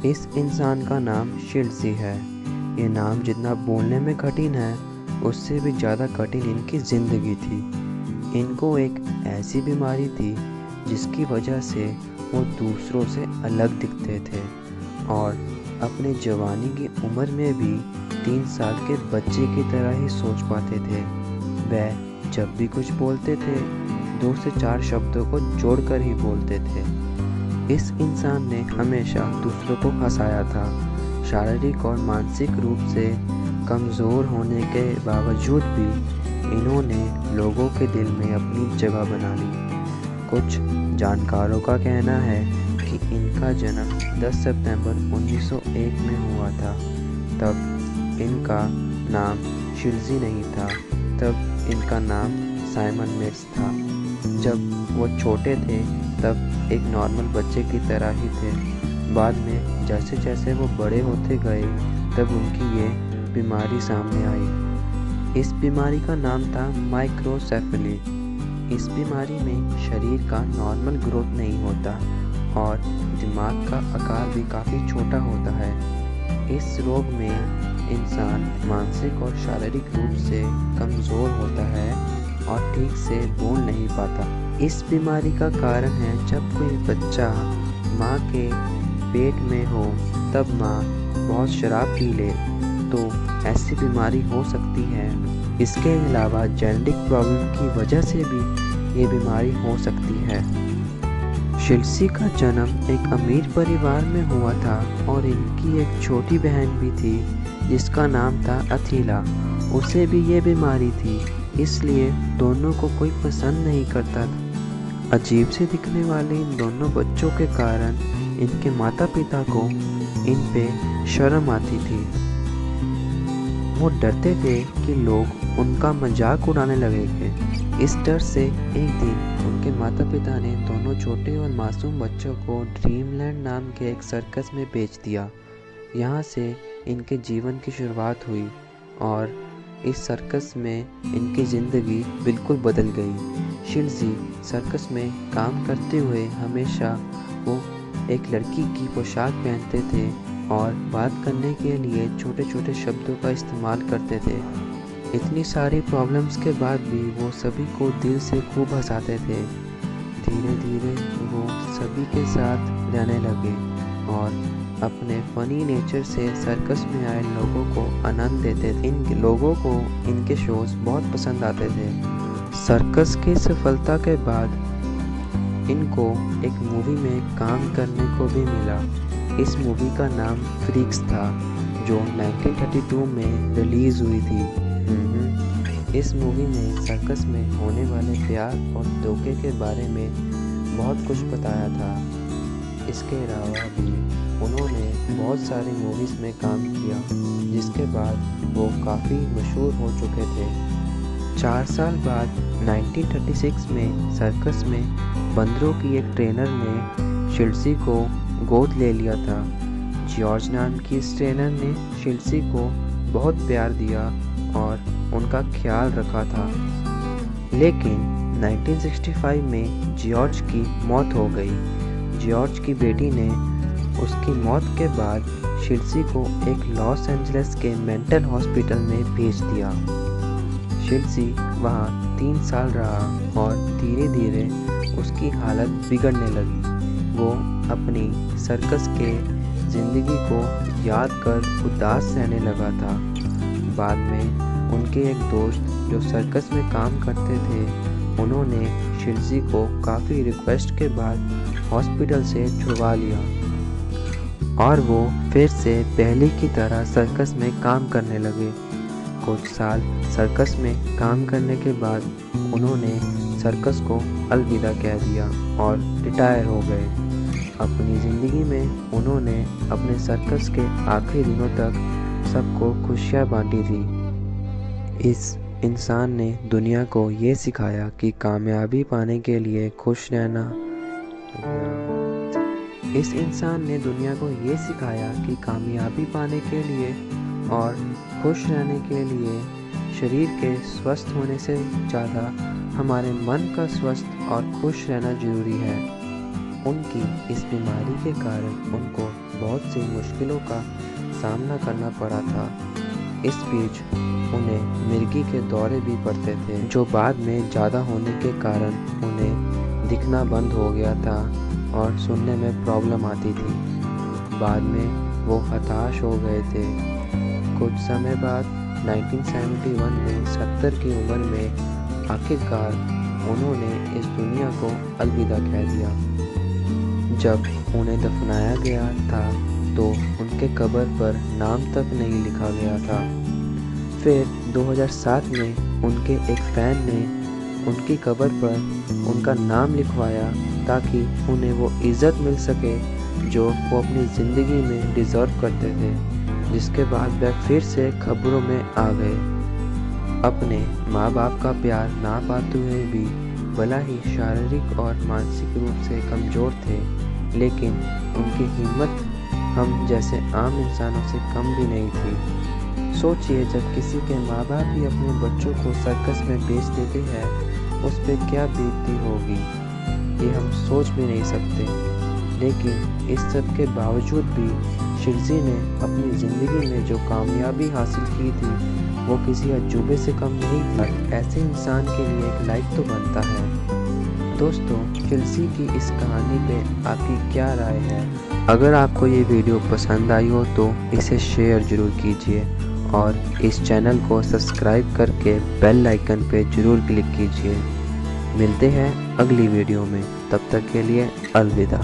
इस इंसान का नाम शिल्सी है। ये नाम जितना बोलने में कठिन है, उससे भी ज़्यादा कठिन इनकी ज़िंदगी थी। इनको एक ऐसी बीमारी थी जिसकी वजह से वो दूसरों से अलग दिखते थे और अपने जवानी की उम्र में भी 3 साल के बच्चे की तरह ही सोच पाते थे। वह जब भी कुछ बोलते थे, 2 से 4 शब्दों को जोड़कर ही बोलते थे। इस इंसान ने हमेशा दूसरों को हंसाया था। शारीरिक और मानसिक रूप से कमज़ोर होने के बावजूद भी इन्होंने लोगों के दिल में अपनी जगह बना ली। कुछ जानकारों का कहना है कि इनका जन्म 10 सितंबर 1901 में हुआ था। तब इनका नाम शिल्जी नहीं था, तब इनका नाम साइमन मिट्स था। जब वो छोटे थे तब एक नॉर्मल बच्चे की तरह ही थे। बाद में जैसे जैसे वो बड़े होते गए तब उनकी ये बीमारी सामने आई। इस बीमारी का नाम था माइक्रोसेफेली। इस बीमारी में शरीर का नॉर्मल ग्रोथ नहीं होता और दिमाग का आकार भी काफ़ी छोटा होता है। इस रोग में इंसान मानसिक और शारीरिक रूप से कमज़ोर होता है और ठीक से बोल नहीं पाता। इस बीमारी का कारण है जब कोई बच्चा माँ के पेट में हो तब माँ बहुत शराब पी ले तो ऐसी बीमारी हो सकती है। इसके अलावा जेनेटिक प्रॉब्लम की वजह से भी ये बीमारी हो सकती है। शिल्सी का जन्म एक अमीर परिवार में हुआ था और इनकी एक छोटी बहन भी थी जिसका नाम था अथीला। उसे भी ये बीमारी थी, इसलिए दोनों को कोई पसंद नहीं करता था। अजीब से दिखने वाले इन दोनों बच्चों के कारण इनके माता पिता को इन पे शर्म आती थी। वो डरते थे कि लोग उनका मजाक उड़ाने लगेंगे। इस डर से एक दिन उनके माता पिता ने दोनों छोटे और मासूम बच्चों को ड्रीमलैंड नाम के एक सर्कस में भेज दिया। यहाँ से इनके जीवन की शुरुआत हुई और इस सर्कस में इनकी ज़िंदगी बिल्कुल बदल गई। शिल्जी सर्कस में काम करते हुए हमेशा वो एक लड़की की पोशाक पहनते थे और बात करने के लिए छोटे छोटे शब्दों का इस्तेमाल करते थे। इतनी सारी प्रॉब्लम्स के बाद भी वो सभी को दिल से खूब हंसाते थे। धीरे धीरे वो सभी के साथ रहने लगे और अपने फनी नेचर से सर्कस में आए लोगों को आनंद देते थे। इन लोगों को इनके शोज बहुत पसंद आते थे। सर्कस की सफलता के बाद इनको एक मूवी में काम करने को भी मिला। इस मूवी का नाम फ्रीक्स था जो 1932 में रिलीज़ हुई थी। इस मूवी में सर्कस में होने वाले प्यार और धोखे के बारे में बहुत कुछ बताया था। इसके अलावा भी उन्होंने बहुत सारी मूवीज़ में काम किया जिसके बाद वो काफ़ी मशहूर हो चुके थे। 4 साल बाद 1936 में सर्कस में बंदरों की एक ट्रेनर ने शिल्सी को गोद ले लिया था। जॉर्ज नाम की इस ट्रेनर ने शिल्सी को बहुत प्यार दिया और उनका ख्याल रखा था। लेकिन 1965 में जॉर्ज की मौत हो गई। जॉर्ज की बेटी ने उसकी मौत के बाद शिल्सी को एक लॉस एंजलिस के मेंटल हॉस्पिटल में भेज दिया। शिल्सी वहाँ 3 साल रहा और धीरे धीरे उसकी हालत बिगड़ने लगी। वो अपनी सर्कस के ज़िंदगी को याद कर उदास रहने लगा था। बाद में उनके एक दोस्त जो सर्कस में काम करते थे, उन्होंने शिल्सी को काफ़ी रिक्वेस्ट के बाद हॉस्पिटल से छुड़वा लिया और वो फिर से पहले की तरह सर्कस में काम करने लगे। कुछ साल सर्कस में काम करने के बाद उन्होंने सर्कस को अलविदा कह दिया और रिटायर हो गए। अपनी ज़िंदगी में उन्होंने अपने सर्कस के आखिरी दिनों तक सबको खुशियाँ बांटी थी। इस इंसान ने दुनिया को ये सिखाया कि कामयाबी पाने के लिए खुश रहना। इस इंसान ने दुनिया को ये सिखाया कि कामयाबी पाने के लिए और खुश रहने के लिए शरीर के स्वस्थ होने से ज़्यादा हमारे मन का स्वस्थ और खुश रहना ज़रूरी है। उनकी इस बीमारी के कारण उनको बहुत सी मुश्किलों का सामना करना पड़ा था। इस बीच उन्हें मिर्गी के दौरे भी पड़ते थे, जो बाद में ज़्यादा होने के कारण उन्हें दिखना बंद हो गया था और सुनने में प्रॉब्लम आती थी। बाद में वो हताश हो गए थे। कुछ समय बाद 1971 में 70 की उम्र में आखिरकार उन्होंने इस दुनिया को अलविदा कह दिया। जब उन्हें दफनाया गया था तो उनके कब्र पर नाम तक नहीं लिखा गया था। फिर 2007 में उनके एक फ़ैन ने उनकी कब्र पर उनका नाम लिखवाया ताकि उन्हें वो इज़्ज़त मिल सके जो वो अपनी ज़िंदगी में डिज़र्व करते थे, जिसके बाद वह फिर से खबरों में आ गए। अपने माँ बाप का प्यार ना पाते हुए भी भला ही शारीरिक और मानसिक रूप से कमज़ोर थे, लेकिन उनकी हिम्मत हम जैसे आम इंसानों से कम भी नहीं थी। सोचिए, जब किसी के माँ बाप ही अपने बच्चों को सर्कस में बेच देते हैं, उस पर क्या बीतती होगी, ये हम सोच भी नहीं सकते। लेकिन इस सब के बावजूद भी शिल्ज़ी ने अपनी ज़िंदगी में जो कामयाबी हासिल की थी वो किसी अजूबे से कम नहीं था। ऐसे इंसान के लिए एक लाइक तो बनता है। दोस्तों, शिल्ज़ी की इस कहानी पे आपकी क्या राय है? अगर आपको ये वीडियो पसंद आई हो तो इसे शेयर ज़रूर कीजिए और इस चैनल को सब्सक्राइब करके बेल आइकन पे ज़रूर क्लिक कीजिए। मिलते हैं अगली वीडियो में, तब तक के लिए अलविदा।